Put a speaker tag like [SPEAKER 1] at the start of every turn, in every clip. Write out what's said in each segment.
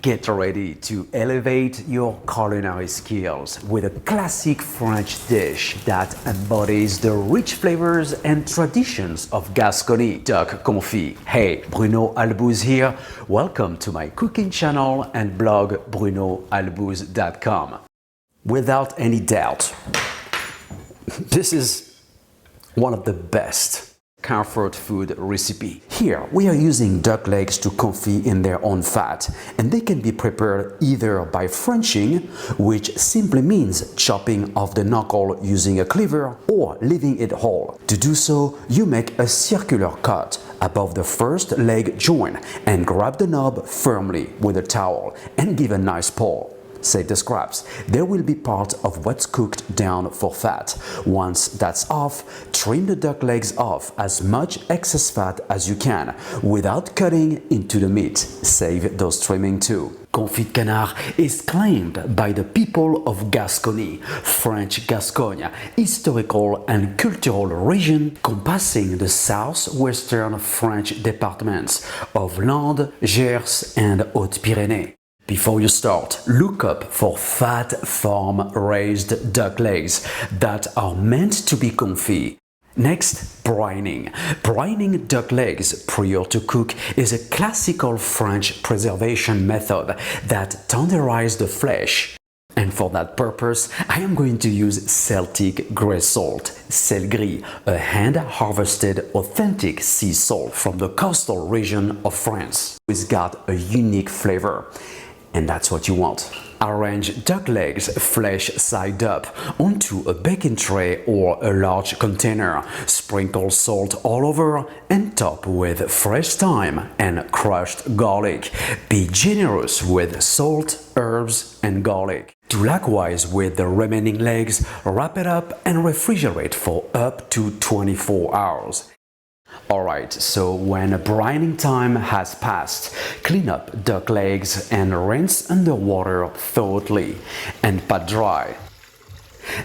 [SPEAKER 1] Get ready to elevate your culinary skills with a classic French dish that embodies the rich flavors and traditions of Gascony, duck confit. Hey, Bruno Albouze here. Welcome to my cooking channel and blog brunoalbouze.com. Without any doubt, this is one of the best comfort food recipe. Here we are using duck legs to confit in their own fat, and they can be prepared either by Frenching, which simply means chopping off the knuckle using a cleaver, or leaving it whole. To do so, you make a circular cut above the first leg joint and grab the knob firmly with a towel and give a nice pull. Save the scraps. They will be part of what's cooked down for fat. Once that's off, trim the duck legs off as much excess fat as you can without cutting into the meat. Save those trimming too. Confit canard is claimed by the people of Gascony, French Gascogne, historical and cultural region compassing the southwestern French departments of Landes, Gers, and Hautes-Pyrénées. Before you start, look up for fat farm-raised duck legs that are meant to be confit. Next, brining. Brining duck legs prior to cook is a classical French preservation method that tenderizes the flesh. And for that purpose, I am going to use Celtic grey salt, sel gris, a hand-harvested authentic sea salt from the coastal region of France. It's got a unique flavor. And that's what you want. Arrange duck legs flesh side up onto a baking tray or a large container. Sprinkle salt all over and top with fresh thyme and crushed garlic. Be generous with salt, herbs, and garlic. Do likewise with the remaining legs, wrap it up and refrigerate for up to 24 hours. Alright, so when brining time has passed, clean up duck legs and rinse under water thoroughly and pat dry.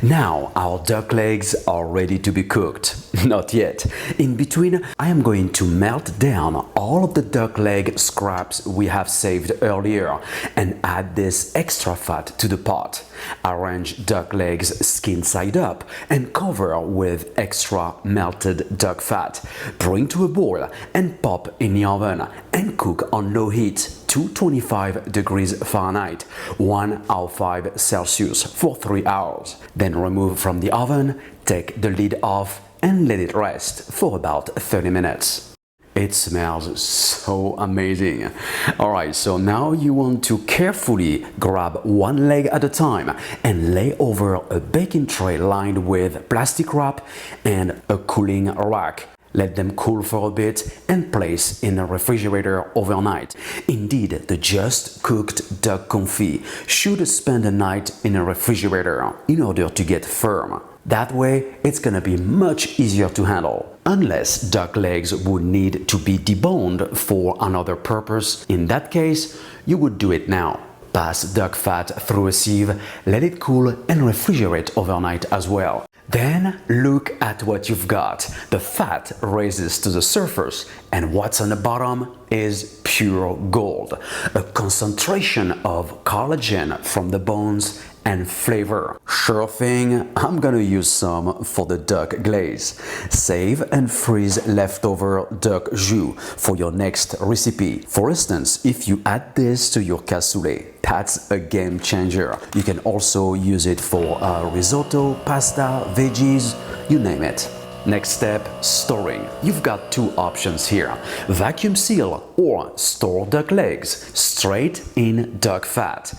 [SPEAKER 1] Now our duck legs are ready to be cooked. Not yet. In between, I am going to melt down all of the duck leg scraps we have saved earlier and add this extra fat to the pot. Arrange duck legs skin side up and cover with extra melted duck fat. Bring to a boil and pop in the oven and cook on low heat, 225 degrees Fahrenheit, 105 Celsius for 3 hours. Then remove from the oven, take the lid off and let it rest for about 30 minutes. It smells so amazing. Alright, so now you want to carefully grab one leg at a time and lay over a baking tray lined with plastic wrap and a cooling rack. Let them cool for a bit and place in the refrigerator overnight. Indeed, the just cooked duck confit should spend the night in a refrigerator in order to get firm. That way, it's gonna be much easier to handle. Unless duck legs would need to be deboned for another purpose, in that case, you would do it now. Pass duck fat through a sieve, let it cool and refrigerate overnight as well. Then look at what you've got. The fat rises to the surface and what's on the bottom is pure gold, a concentration of collagen from the bones and flavor. Sure thing, I'm gonna use some for the duck glaze. Save and freeze leftover duck jus for your next recipe. For instance, if you add this to your cassoulet, that's a game changer. You can also use it for risotto, pasta, veggies, you name it. Next step, storing. You've got two options here: vacuum seal or store duck legs straight in duck fat.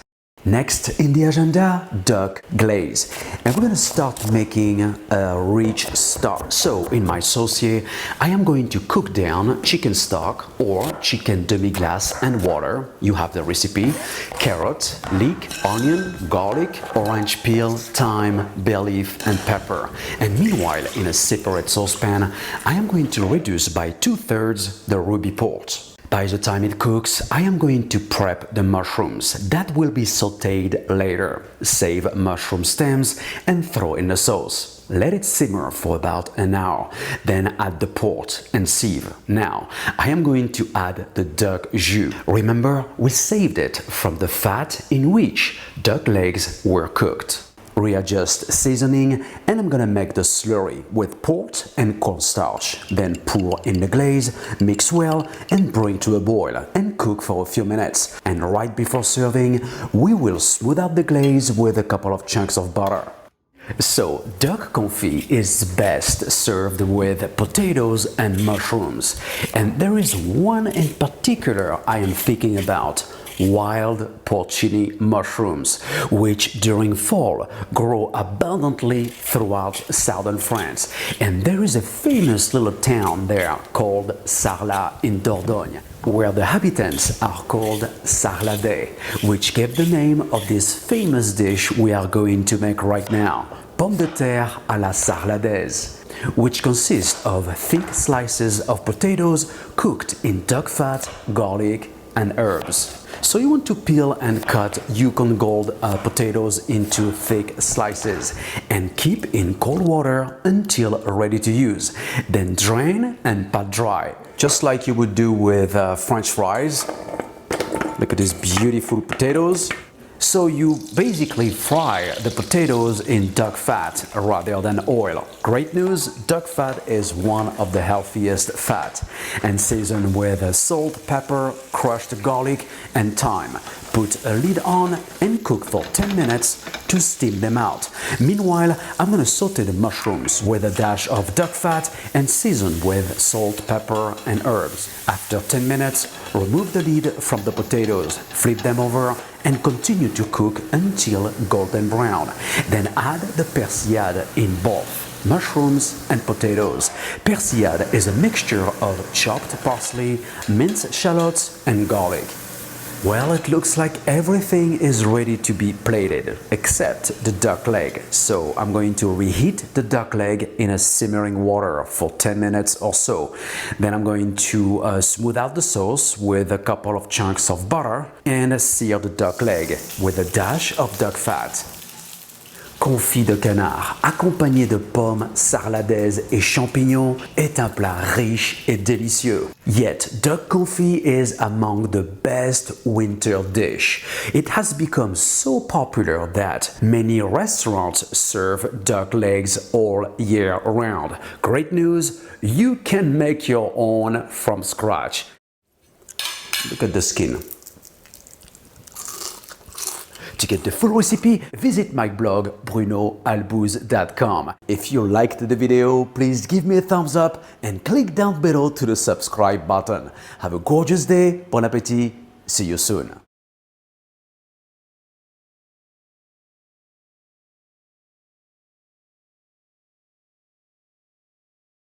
[SPEAKER 1] Next in the agenda, duck glaze. And we're gonna start making a rich stock. So in my saucier, I am going to cook down chicken stock or chicken demi-glace and water. You have the recipe. Carrot, leek, onion, garlic, orange peel, thyme, bay leaf, and pepper. And meanwhile, in a separate saucepan, I am going to reduce by 2/3 the ruby port. By the time it cooks, I am going to prep the mushrooms that will be sautéed later. Save mushroom stems and throw in the sauce. Let it simmer for about an hour, then add the port and sieve. Now, I am going to add the duck jus. Remember, we saved it from the fat in which duck legs were cooked. Readjust seasoning, and I'm gonna make the slurry with port and cornstarch. Then pour in the glaze, mix well, and bring to a boil and cook for a few minutes. And right before serving, we will smooth out the glaze with a couple of chunks of butter. So, duck confit is best served with potatoes and mushrooms. And there is one in particular I am thinking about. Wild porcini mushrooms, which during fall grow abundantly throughout southern France. And there is a famous little town there called Sarladaise in Dordogne, where the inhabitants are called Sarladaise, which gave the name of this famous dish we are going to make right now, pommes de terre à la Sarladaise, which consists of thick slices of potatoes cooked in duck fat, garlic, and herbs. So you want to peel and cut Yukon Gold potatoes into thick slices and keep in cold water until ready to use. Then drain and pat dry, just like you would do with French fries. Look at these beautiful potatoes. So you basically fry the potatoes in duck fat rather than oil. Great news, duck fat is one of the healthiest fat. And season with salt, pepper, crushed garlic and thyme. Put a lid on and cook for 10 minutes to steam them out. Meanwhile, I'm gonna saute the mushrooms with a dash of duck fat and season with salt, pepper and herbs. After 10 minutes, remove the lid from the potatoes, flip them over and continue to cook until golden brown. Then add the persillade in both mushrooms and potatoes. Persillade is a mixture of chopped parsley, minced shallots and garlic. Well, it looks like everything is ready to be plated except the duck leg. So I'm going to reheat the duck leg in a simmering water for 10 minutes or so. Then I'm going to smooth out the sauce with a couple of chunks of butter and sear the duck leg with a dash of duck fat. Confit de canard accompagné de pommes, sarladaises et champignons est un plat riche et délicieux. Yet, duck confit is among the best winter dish. It has become so popular that many restaurants serve duck legs all year round. Great news, you can make your own from scratch. Look at the skin. To get the full recipe, visit my blog brunoalbouze.com. If you liked the video, please give me a thumbs up and click down below to the subscribe button. Have a gorgeous day, bon appétit, see you soon.